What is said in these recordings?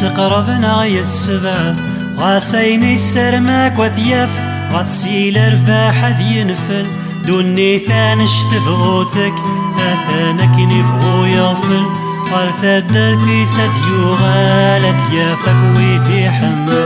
سقربنا غي السباب غاسيني السرماك وثياف غاسيل رباح ذي ينفل دوني ثانش تبغوتك اثانك نفغو يغفل قالت الدرتي سديو غالت يافك ويتي حمل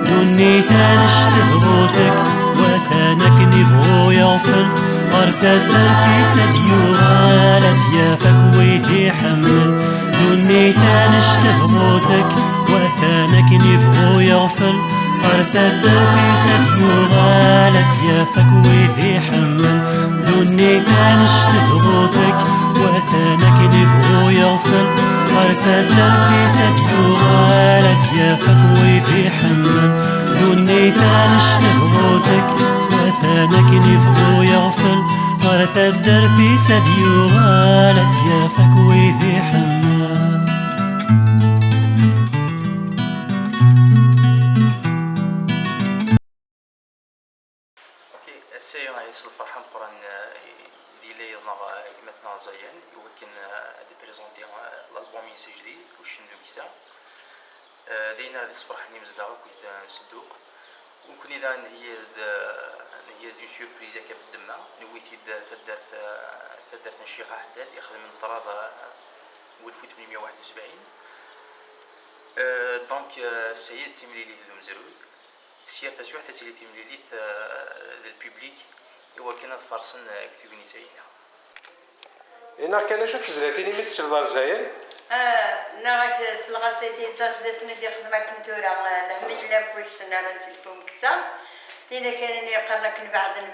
دوني ثانش تبغوتك وثانك نفغو يغفل قالت الدرتي سديو غالت يافك ويتي حمل دوني ثانش تبغوتك وثانك نفغو يغفل قرسد في سديو غالت يافك ويتي حمل دوني ثانش تبغوتك وثانك نفغو يغفل قرسد في سديو غالت يافك ويتي حمل دوني ثانش تبغوتك وثانك نفغو يغفل قرسد في سديو غالت يافك ويتي حمل. السيارة يصل فرحان قران اللي يضنا مثلا زيان يمكن دي بريزونتي الالبوم يسجلي وشنو كيسا دينا هذا فرحني مزداغ كنت نصدق وممكن اذا نهيز دي سوربريز هكا بالدمه نويتي تدرت نشيخ حداد ياخذ من الطراب ولف 871 دونك السيد تيمليلي ذو مزروي سيارة تسويح تسيلتي مليليث للبيبليك هو كنا فرصن كتبني سينا. إنا كان شو تزلاتيني ميت شلدار زاين؟ نعرف سلغاسيتي تردتني دي خدمة كنتورا لهمي لابوش نارا تلفون كسا تينا كان يقرنك نبعدن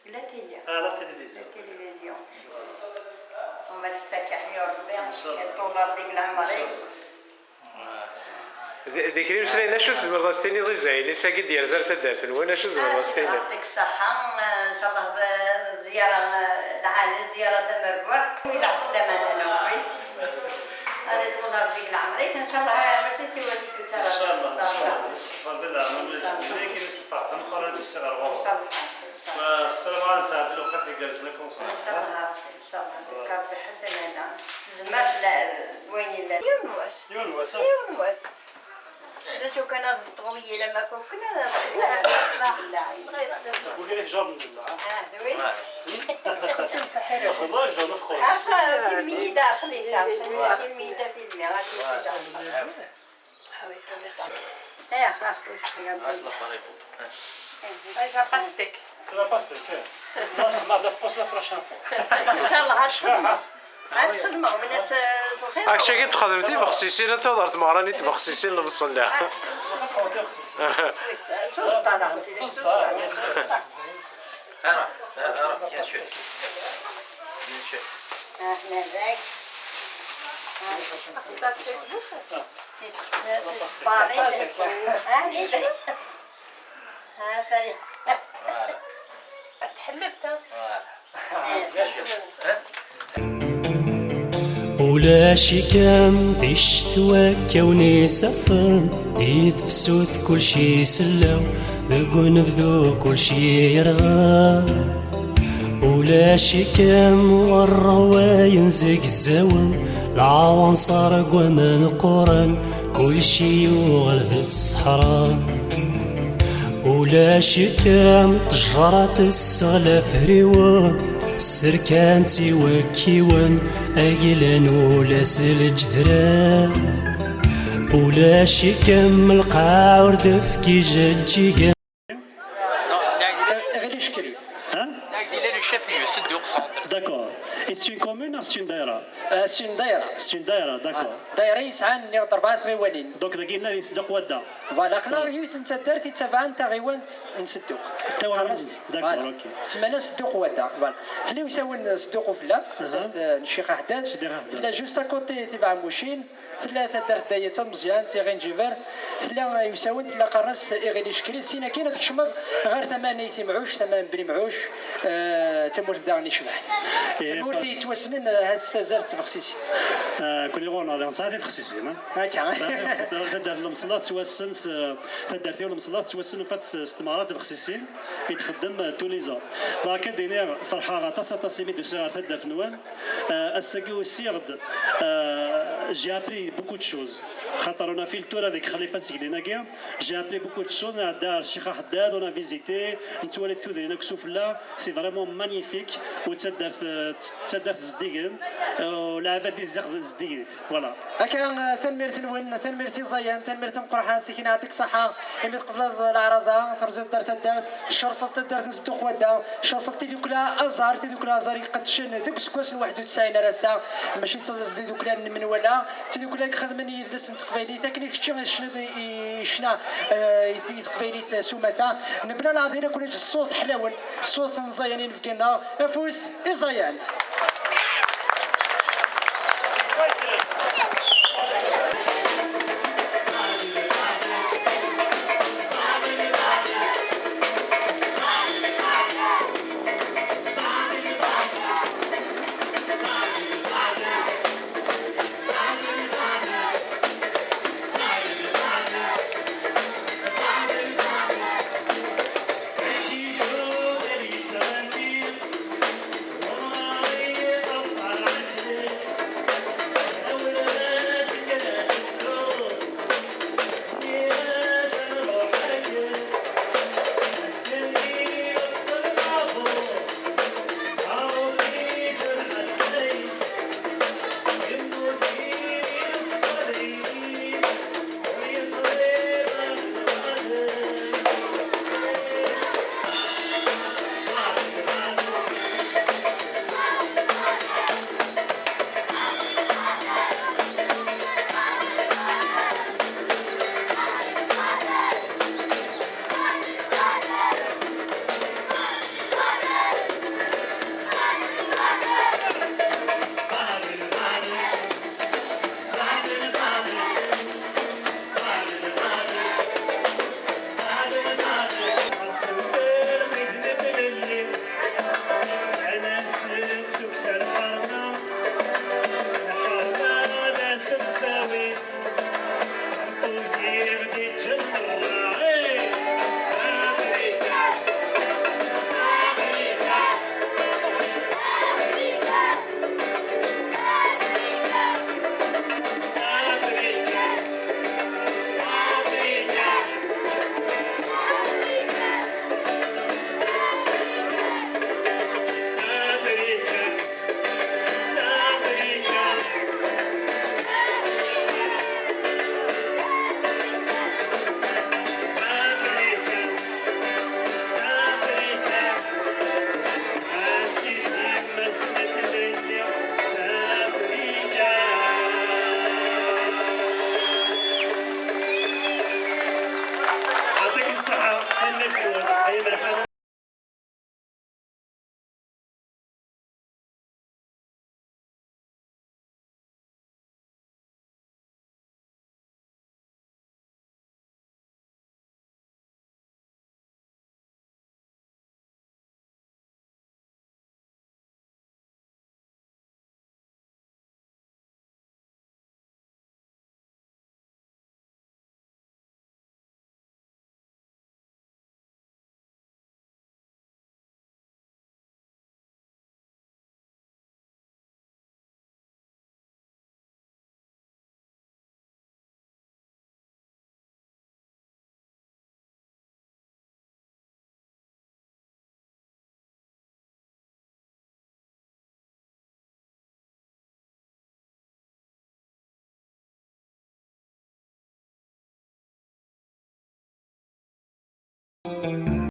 لا تينا لا تلفزيون وما تتفكح يا ربي كالدولار ديك العمري ذكري وسرينا شو زمرضاستيني ضي زاين لسا قد ديال تدارتن وين شو زمرضاستيني؟ يعطيك الصحة إن شاء الله زيارة العائلة زيارة مربوح وإلى السلامة أنا وعيد هذا دولار ديك العمري إن شاء الله ما تسوى ديك إن شاء الله بالله لكن نستطيع نقرر بالصغر والله والسلام على سعد الوقت اللي جالس لكم إن شاء الله إن شاء الله ذكر بحد أنا زمر لا وين لا يونس شو كان طويل لما كنا لا قولي في جار من الله وين تحية خضار جار مفخوص في المية داخلي في المية في المية يا أخوي أصلا خريفو هذا باستيك ترى باستيك ما دفوس لا بروشان فوا إن شاء الله هاد خدمة من الناس سخيرة هاكشي كي تخدمتي بخصيصين انت ودرت ماراني تبخصيصين المصلى ولا شي كام عشت وكوني سفن يتفسوت كل شي سلاو بقوا نفذو كل شي يرغى ولا شي كام والرواين زيك الزاون العوان صارق ومن قران كل شي يوغل في الصحراء ولا شي كام تجرات السغلة فريوان السركانتي وكيوان أجلان ولا سلجدران ولا شي كم القاع وردفكي جاجي D'accord. Et c'est une commune ou c'est une daïra? C'est une daïra. C'est une daïra, d'accord. daïra يسعى نيو ضربات غيوانين. Donc دقينا نصدق ودا. فوالا قنا يوث نتدار تتبعن تا غيوان نصدق. توا داكور اوكي. سمانا صدق ودا. فوالا. فلي يساون صدق فلا الشيخ حداد. فلا جوست كوتي تبع موشين. ثلاثة درت داية مزيان تي غين جيفر ثلا يساون ثلا قرص إغلي شكري سينا كاينة تكشمض غير ثمانية معوش ثمان بلي معوش تمورت داغني شبح تمورت يتوسنن هاد ستازرت بخسيسي كل يغون هذا نصاحي بخسيسي هكا تدار المصلاة توسن تدار فيه المصلاة توسن فات استمارات بخسيسي يتخدم توليزا فهكا دينير فرحة غطاسة تصيمي دو سيغار تدار فنوان الساقي وسيغد j'ai appris beaucoup de choses. خاطر on a fait le tour avec Khalifa Siglinagui. J'ai appelé beaucoup de personnes à Dar, Cheikh Haddad, on a visité. C'est vraiment magnifique. وتدرت زديقن ولعبت لي زديقن فوالا. هكا تنميرتي نوين تنميرتي زيان تنميرتي مقرحان سكين يعطيك صحة يميت قبل العرضة فرزت دارت شرفت دارت نزدو خوادا شرفت تيدوكلا أزهر تيدوكلا أزهر يقدشن دوك سكواس 91 راسا ماشي تيدوكلا من ولا تيدوكلا خدمني يدرس تقبيلي تاكني تشتي شنا تقبيلي سومتا نبلا العظيم كل الصوت حلاون الصوت مزيانين في كنا افوس ازيان.